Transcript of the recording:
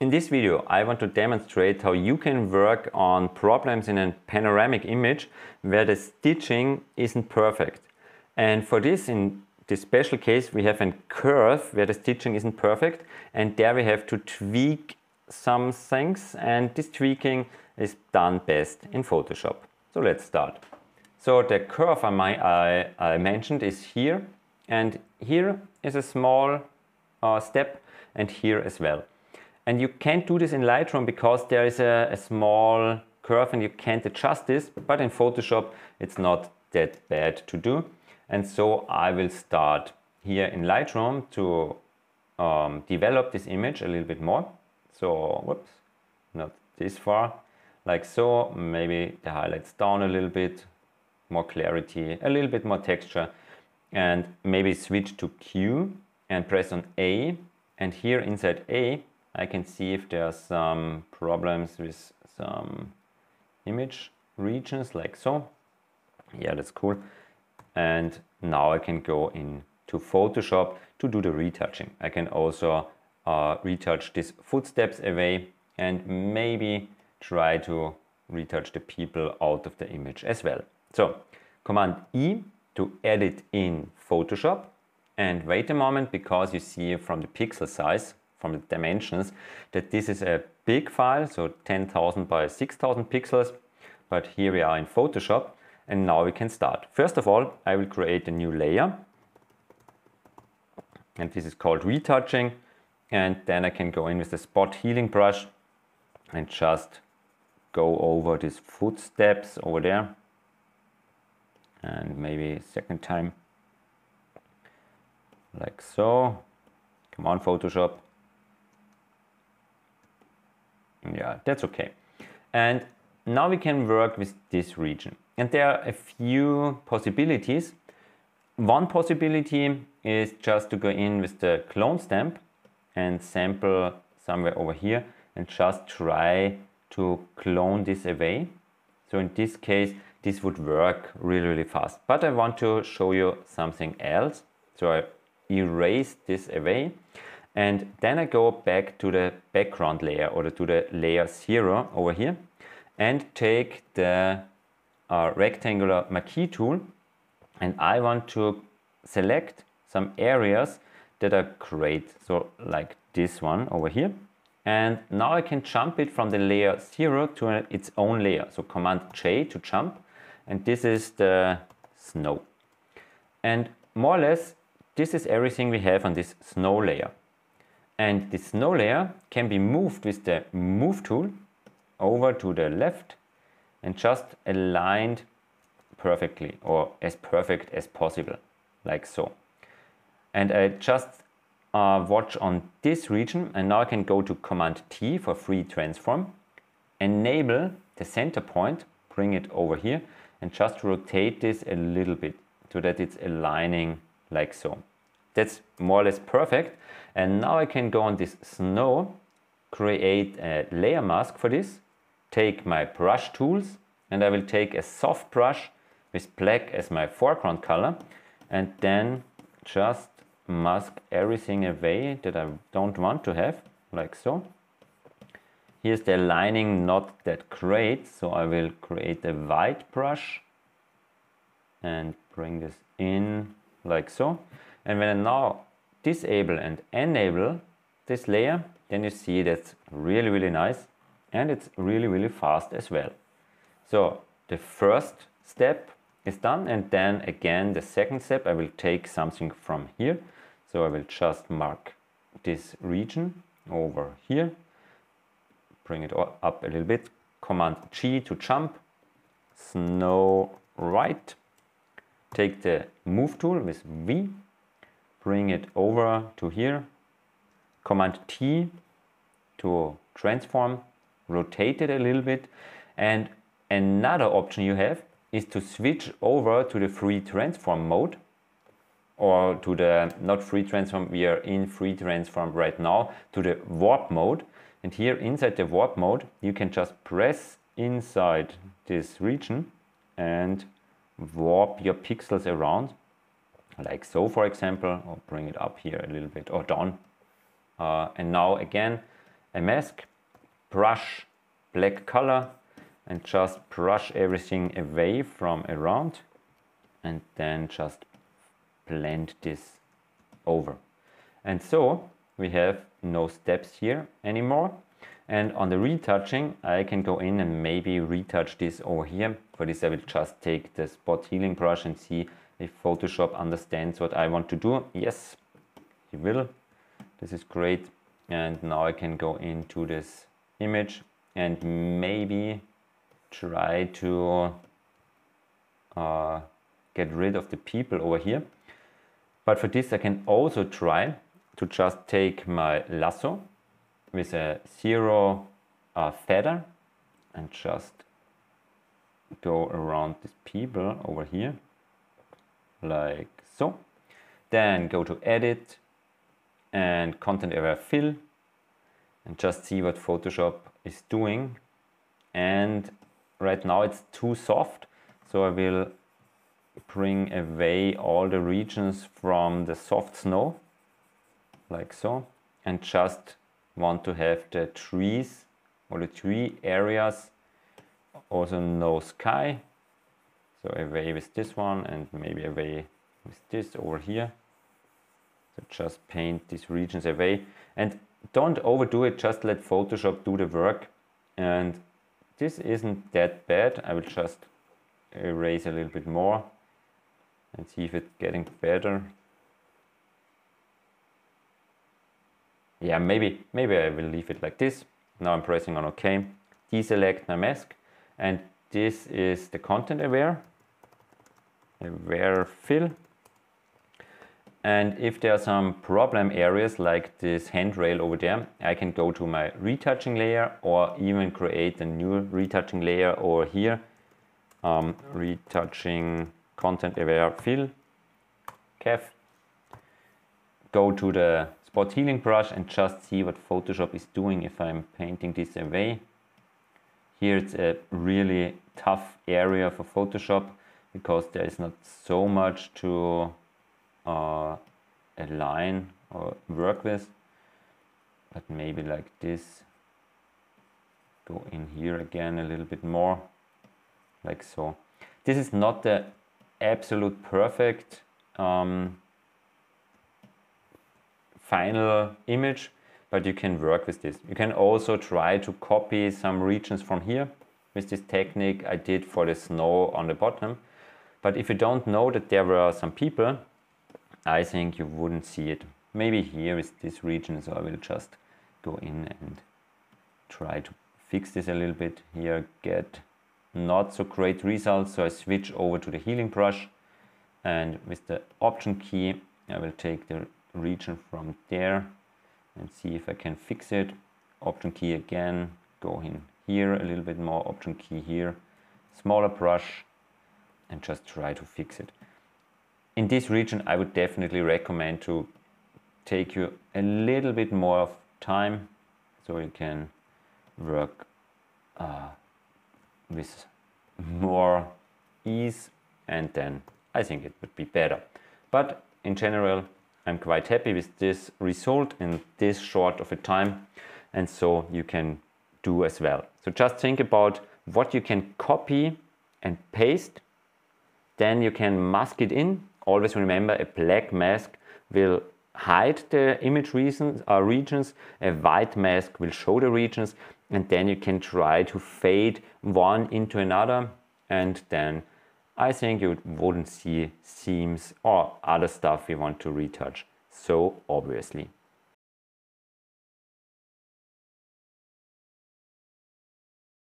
In this video, I want to demonstrate how you can work on problems in a panoramic image where the stitching isn't perfect. And for this, in this special case, we have a curve where the stitching isn't perfect, and there we have to tweak some things, and this tweaking is done best in Photoshop. So let's start. So the curve I mentioned is here, and here is a small step, and here as well. And you can't do this in Lightroom because there is a small curve and you can't adjust this, but in Photoshop it's not that bad to do. And so I will start here in Lightroom to develop this image a little bit more. So, whoops, not this far, like so. Maybe the highlights down a little bit, more clarity, a little bit more texture, and maybe switch to Q and press on A. And here inside A, I can see if there are some problems with some image regions, like so. Yeah, that's cool. And now I can go into Photoshop to do the retouching. I can also retouch these footsteps away and maybe try to retouch the people out of the image as well. So Command E to edit in Photoshop, and wait a moment, because you see from the pixel size, from the dimensions, that this is a big file, so 10,000 by 6,000 pixels. But here we are in Photoshop, and now we can start. First of all, I will create a new layer, and this is called retouching. And then I can go in with the spot healing brush and just go over these footsteps over there, and maybe a second time, like so. Come on, Photoshop. Yeah, that's okay. And now we can work with this region. And there are a few possibilities. One possibility is just to go in with the clone stamp and sample somewhere over here and just try to clone this away. So in this case, this would work really, really fast. But I want to show you something else. So I erase this away. And then I go back to the background layer, or to the layer 0 over here, and take the rectangular marquee tool, and I want to select some areas that are great, so like this one over here. And now I can jump it from the layer 0 to its own layer. So Command J to jump, and this is the snow. And more or less, this is everything we have on this snow layer. And the snow layer can be moved with the Move tool over to the left and just aligned perfectly, or as perfect as possible, like so. And I just watch on this region, and now I can go to Command T for free transform, enable the center point, bring it over here, and just rotate this a little bit so that it's aligning like so. That's more or less perfect. And now I can go on this snow, create a layer mask for this, take my brush tools, and I will take a soft brush with black as my foreground color, and then just mask everything away that I don't want to have, like so. Here's the aligning not that great, so I will create a white brush and bring this in like so. And when I now disable and enable this layer, then you see that's really, really nice, and it's really, really fast as well. So the first step is done, and then again the second step, I will take something from here. So I will just mark this region over here, bring it up a little bit, Command G to jump, snow right, take the Move tool with V, bring it over to here, Command T to transform, rotate it a little bit. And another option you have is to switch over to the free transform mode, or to the, not free transform, we are in free transform right now, to the warp mode. And here inside the warp mode, you can just press inside this region and warp your pixels around, like so, for example, or bring it up here a little bit, or down. And now again, a mask, brush, black color, and just brush everything away from around, and then just blend this over. And so we have no steps here anymore. And on the retouching, I can go in and maybe retouch this over here. For this I will just take the spot healing brush and see if Photoshop understands what I want to do. Yes, he will. This is great. And now I can go into this image and maybe try to get rid of the people over here. But for this I can also try to just take my lasso with a 0 feather and just go around these people over here, like so. Then go to Edit and Content Aware Fill and just see what Photoshop is doing. And right now it's too soft, so I will bring away all the regions from the soft snow, like so, and just want to have the trees or the tree areas, also no sky, so away with this one and maybe away with this over here. So just paint these regions away and don't overdo it, just let Photoshop do the work. And this isn't that bad. I will just erase a little bit more and see if it's getting better. Yeah, maybe I will leave it like this. Now I'm pressing on OK. Deselect my mask, and this is the content aware fill. And if there are some problem areas like this handrail over there, I can go to my retouching layer or even create a new retouching layer over here. Retouching content aware fill, Kef. Go to the spot healing brush and just see what Photoshop is doing if I'm painting this away. Here it's a really tough area for Photoshop because there is not so much to align or work with, but maybe like this. Go in here again a little bit more, like so. This is not the absolute perfect final image, but you can work with this. You can also try to copy some regions from here with this technique I did for the snow on the bottom. But if you don't know that there were some people, I think you wouldn't see it. Maybe here is this region, so I will just go in and try to fix this a little bit. Here get not so great results, so I switch over to the healing brush, and with the Option key I will take the region from there and see if I can fix it. Option key again, go in here a little bit more, Option key here, smaller brush, and just try to fix it. In this region I would definitely recommend to take you a little bit more of time so you can work with more ease, and then I think it would be better. But in general I'm quite happy with this result in this short of a time, and so you can do as well. So just think about what you can copy and paste, then you can mask it in. Always remember, a black mask will hide the image regions, a white mask will show the regions, and then you can try to fade one into another, and then I think you wouldn't see seams or other stuff you want to retouch so obviously.